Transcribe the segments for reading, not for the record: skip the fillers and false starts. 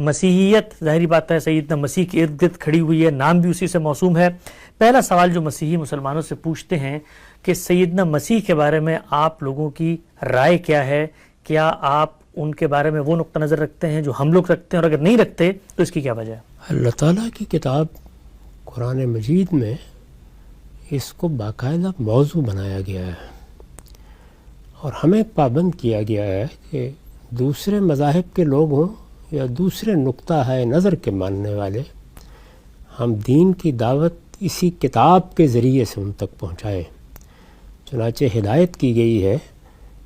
مسیحیت ظاہری بات ہے سیدنا مسیح کے ارد گرد کھڑی ہوئی ہے، نام بھی اسی سے موسوم ہے۔ پہلا سوال جو مسیحی مسلمانوں سے پوچھتے ہیں کہ سیدنا مسیح کے بارے میں آپ لوگوں کی رائے کیا ہے؟ کیا آپ ان کے بارے میں وہ نقطہ نظر رکھتے ہیں جو ہم لوگ رکھتے ہیں، اور اگر نہیں رکھتے تو اس کی کیا وجہ ہے؟ اللہ تعالیٰ کی کتاب قرآن مجید میں اس کو باقاعدہ موضوع بنایا گیا ہے، اور ہمیں پابند کیا گیا ہے کہ دوسرے مذاہب کے لوگ ہوں یا دوسرے نقطہ ہے نظر کے ماننے والے، ہم دین کی دعوت اسی کتاب کے ذریعے سے ان تک پہنچائیں۔ چنانچہ ہدایت کی گئی ہے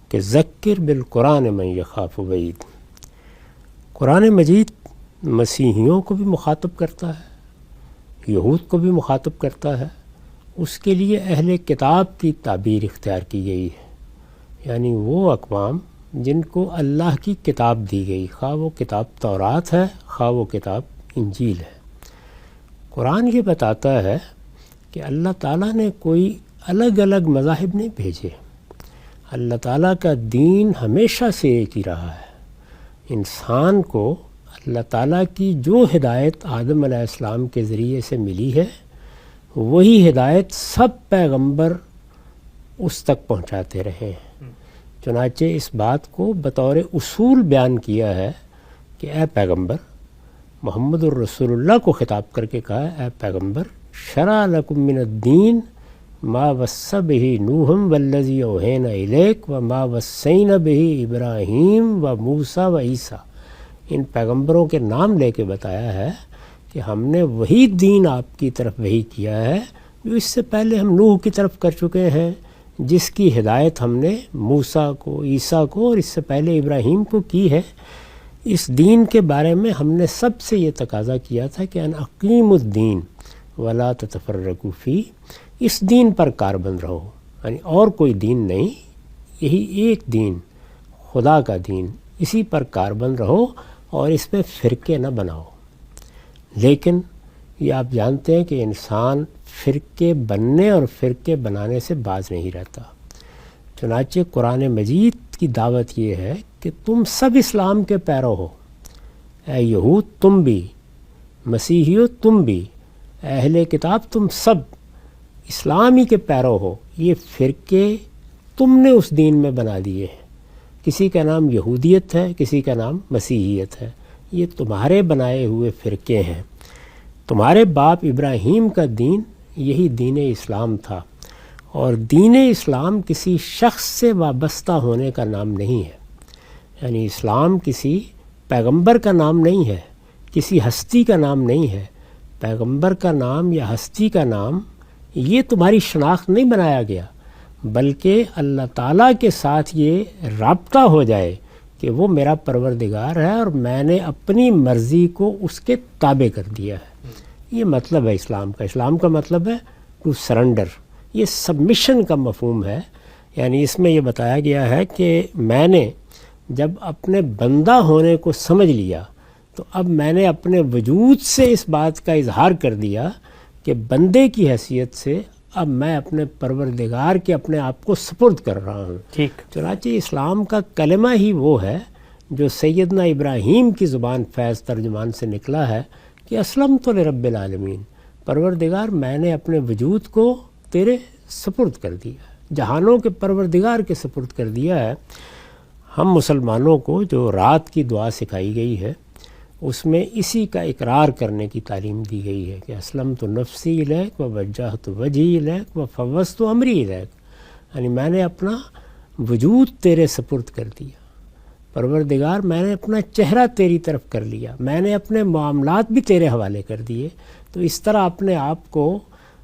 کہ ذکر بالقرآن من یخاف وعید۔ قرآن مجید مسیحیوں کو بھی مخاطب کرتا ہے، یہود کو بھی مخاطب کرتا ہے، اس کے لیے اہل کتاب کی تعبیر اختیار کی گئی ہے، یعنی وہ اقوام جن کو اللہ کی کتاب دی گئی، خواہ وہ کتاب تورات ہے خواہ وہ کتاب انجیل ہے۔ قرآن یہ بتاتا ہے کہ اللہ تعالیٰ نے کوئی الگ الگ مذاہب نہیں بھیجے، اللہ تعالیٰ کا دین ہمیشہ سے ایک ہی رہا ہے۔ انسان کو اللہ تعالیٰ کی جو ہدایت آدم علیہ السلام کے ذریعے سے ملی ہے، وہی ہدایت سب پیغمبر اس تک پہنچاتے رہے ہیں۔ چنانچہ اس بات کو بطور اصول بیان کیا ہے کہ اے پیغمبر، محمد الرسول اللہ کو خطاب کر کے کہا ہے، اے پیغمبر شرع لکم من الدین ما وصی بہ نوح والذی اوحینا الیک وما وصینا بہ ابراہیم و موسیٰ و عیسیٰ۔ ان پیغمبروں کے نام لے کے بتایا ہے کہ ہم نے وہی دین آپ کی طرف وحی کیا ہے جو اس سے پہلے ہم نوح کی طرف کر چکے ہیں، جس کی ہدایت ہم نے موسیٰ کو، عیسیٰ کو اور اس سے پہلے ابراہیم کو کی ہے۔ اس دین کے بارے میں ہم نے سب سے یہ تقاضا کیا تھا کہ ان اقیم الدین ولا تتفرقوا فیہ، اس دین پر کاربند رہو، یعنی اور کوئی دین نہیں، یہی ایک دین، خدا کا دین، اسی پر کاربند رہو اور اس میں فرقے نہ بناؤ۔ لیکن یہ آپ جانتے ہیں کہ انسان فرقے بننے اور فرقے بنانے سے باز نہیں رہتا۔ چنانچہ قرآن مجید کی دعوت یہ ہے کہ تم سب اسلام کے پیرو ہو، اے یہود تم بھی، مسیحیو تم بھی، اہل کتاب تم سب اسلام ہی کے پیرو ہو۔ یہ فرقے تم نے اس دین میں بنا دیے ہیں، کسی کا نام یہودیت ہے، کسی کا نام مسیحیت ہے، یہ تمہارے بنائے ہوئے فرقے ہیں۔ تمہارے باپ ابراہیم کا دین یہی دین اسلام تھا، اور دین اسلام کسی شخص سے وابستہ ہونے کا نام نہیں ہے، یعنی اسلام کسی پیغمبر کا نام نہیں ہے، کسی ہستی کا نام نہیں ہے۔ پیغمبر کا نام یا ہستی کا نام یہ تمہاری شناخت نہیں بنایا گیا، بلکہ اللہ تعالیٰ کے ساتھ یہ رابطہ ہو جائے کہ وہ میرا پروردگار ہے اور میں نے اپنی مرضی کو اس کے تابع کر دیا ہے۔ یہ مطلب ہے اسلام کا۔ اسلام کا مطلب ہے ٹو سرنڈر، یہ سبمیشن کا مفہوم ہے، یعنی اس میں یہ بتایا گیا ہے کہ میں نے جب اپنے بندہ ہونے کو سمجھ لیا تو اب میں نے اپنے وجود سے اس بات کا اظہار کر دیا کہ بندے کی حیثیت سے اب میں اپنے پروردگار کے اپنے آپ کو سپرد کر رہا ہوں۔ ٹھیک۔ چنانچہ اسلام کا کلمہ ہی وہ ہے جو سیدنا ابراہیم کی زبان فیض ترجمان سے نکلا ہے کہ اسلمت لرب العالمین، پروردگار میں نے اپنے وجود کو تیرے سپرد کر دیا، جہانوں کے پروردگار کے سپرد کر دیا ہے۔ ہم مسلمانوں کو جو رات کی دعا سکھائی گئی ہے اس میں اسی کا اقرار کرنے کی تعلیم دی گئی ہے کہ اسلمت نفسی الیک ووجہت وجہی الیک وفوضت امری الیک، یعنی میں نے اپنا وجود تیرے سپرد کر دیا، پروردگار میں نے اپنا چہرہ تیری طرف کر لیا، میں نے اپنے معاملات بھی تیرے حوالے کر دیے۔ تو اس طرح اپنے آپ کو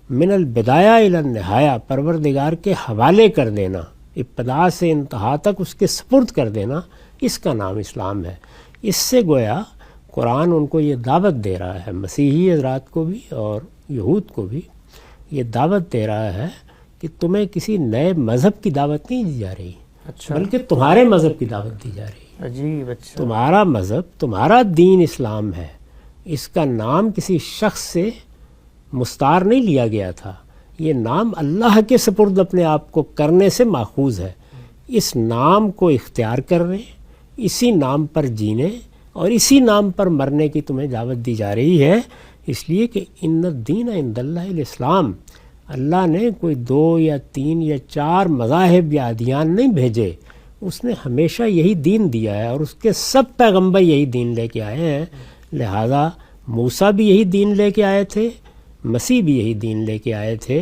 من البدایہ الی النہایہ پروردگار کے حوالے کر دینا، ابتدا سے انتہا تک اس کے سپرد کر دینا، اس کا نام اسلام ہے۔ اس سے گویا قرآن ان کو یہ دعوت دے رہا ہے، مسیحی حضرات کو بھی اور یہود کو بھی یہ دعوت دے رہا ہے کہ تمہیں کسی نئے مذہب کی دعوت نہیں دی جا رہی، بلکہ تمہارے مذہب کی دعوت دی جا رہی ہے۔ عجیب، اچھا۔ تمہارا مذہب، تمہارا دین اسلام ہے، اس کا نام کسی شخص سے مستعار نہیں لیا گیا تھا، یہ نام اللہ کے سپرد اپنے آپ کو کرنے سے ماخوذ ہے۔ اس نام کو اختیار کرنے، اسی نام پر جینے اور اسی نام پر مرنے کی تمہیں دعوت دی جا رہی ہے، اس لیے کہ ان الدین عند اللہ الاسلام، اللہ نے کوئی 2 یا 3 یا 4 مذاہب یا ادیان نہیں بھیجے، اس نے ہمیشہ یہی دین دیا ہے، اور اس کے سب پیغمبر یہی دین لے کے آئے ہیں۔ لہذا موسیٰ بھی یہی دین لے کے آئے تھے، مسیح بھی یہی دین لے کے آئے تھے،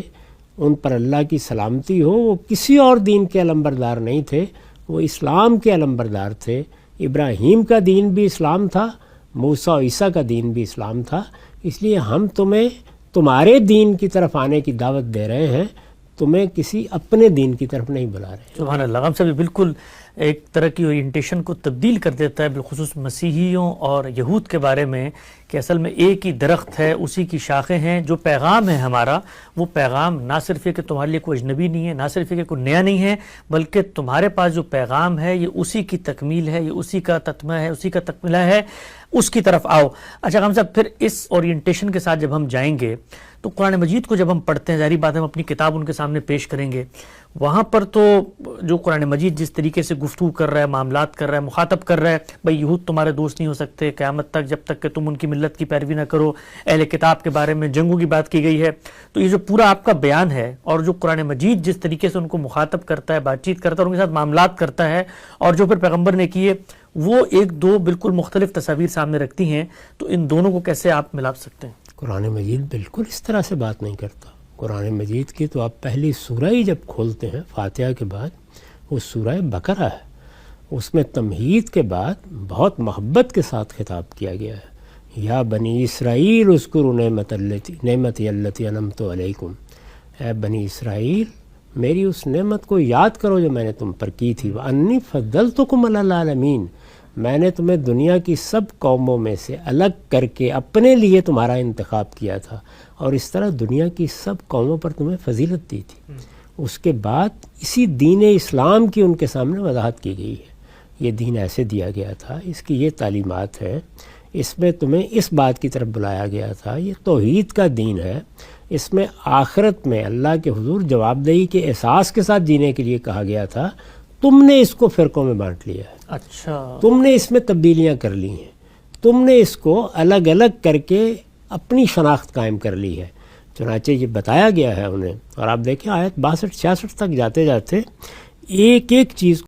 ان پر اللہ کی سلامتی ہو، وہ کسی اور دین کے علمبردار نہیں تھے، وہ اسلام کے علمبردار تھے۔ ابراہیم کا دین بھی اسلام تھا، موسیٰ و عیسیٰ کا دین بھی اسلام تھا، اس لیے ہم تمہیں تمہارے دین کی طرف آنے کی دعوت دے رہے ہیں، تمہیں کسی اپنے دین کی طرف نہیں بلا رہے۔ سبحان اللہ، غام صاحب بالکل ایک طرح کی اورینٹیشن کو تبدیل کر دیتا ہے، بالخصوص مسیحیوں اور یہود کے بارے میں، کہ اصل میں ایک ہی درخت ہے، اسی کی شاخیں ہیں۔ جو پیغام ہے ہمارا، وہ پیغام نہ صرف یہ کہ تمہارے لیے کوئی اجنبی نہیں ہے، نہ صرف یہ کہ کوئی نیا نہیں ہے، بلکہ تمہارے پاس جو پیغام ہے یہ اسی کی تکمیل ہے، یہ اسی کا تتمہ ہے، اسی کا تکملہ ہے، اس کی طرف آؤ۔ اچھا غام صاحب، پھر اس اورینٹیشن کے ساتھ جب ہم جائیں گے تو قرآن مجید کو جب ہم پڑھتے ہیں، ظاہری بات ہے ہم اپنی کتاب ان کے سامنے پیش کریں گے، وہاں پر تو جو قرآن مجید جس طریقے سے گفتگو کر رہا ہے، معاملات کر رہا ہے، مخاطب کر رہا ہے، بھئی یہود تمہارے دوست نہیں ہو سکتے قیامت تک جب تک کہ تم ان کی ملت کی پیروی نہ کرو، اہل کتاب کے بارے میں جنگوں کی بات کی گئی ہے۔ تو یہ جو پورا آپ کا بیان ہے، اور جو قرآن مجید جس طریقے سے ان کو مخاطب کرتا ہے، بات چیت کرتا ہے، اور ان کے ساتھ معاملات کرتا ہے، اور جو پھر پیغمبر نے کیے، وہ ایک دو بالکل مختلف تصاویر سامنے رکھتی ہیں، تو ان دونوں کو کیسے آپ ملا سکتے ہیں؟ قرآن مجید بالکل اس طرح سے بات نہیں کرتا۔ قرآن مجید کی تو آپ پہلی سورہ ہی جب کھولتے ہیں فاتحہ کے بعد، وہ سورہ بقرہ ہے، اس میں تمہید کے بعد بہت محبت کے ساتھ خطاب کیا گیا ہے۔ یا بنی اسرائیل اذکروا نعمتی التی انعمت علیکم، اے بنی اسرائیل میری اس نعمت کو یاد کرو جو میں نے تم پر کی تھی، وانی فضلتکم علی العالمین، میں نے تمہیں دنیا کی سب قوموں میں سے الگ کر کے اپنے لیے تمہارا انتخاب کیا تھا، اور اس طرح دنیا کی سب قوموں پر تمہیں فضیلت دی تھی۔ اس کے بعد اسی دین اسلام کی ان کے سامنے وضاحت کی گئی ہے، یہ دین ایسے دیا گیا تھا، اس کی یہ تعلیمات ہیں، اس میں تمہیں اس بات کی طرف بلایا گیا تھا، یہ توحید کا دین ہے، اس میں آخرت میں اللہ کے حضور جواب دہی کے احساس کے ساتھ جینے کے لیے کہا گیا تھا۔ تم نے اس کو فرقوں میں بانٹ لیا ہے، اچھا، تم نے اس میں تبدیلیاں کر لی ہیں، تم نے اس کو الگ الگ کر کے اپنی شناخت قائم کر لی ہے۔ چنانچہ یہ بتایا گیا ہے انہیں، اور آپ دیکھیں آیت 62-66 تک جاتے جاتے ایک ایک چیز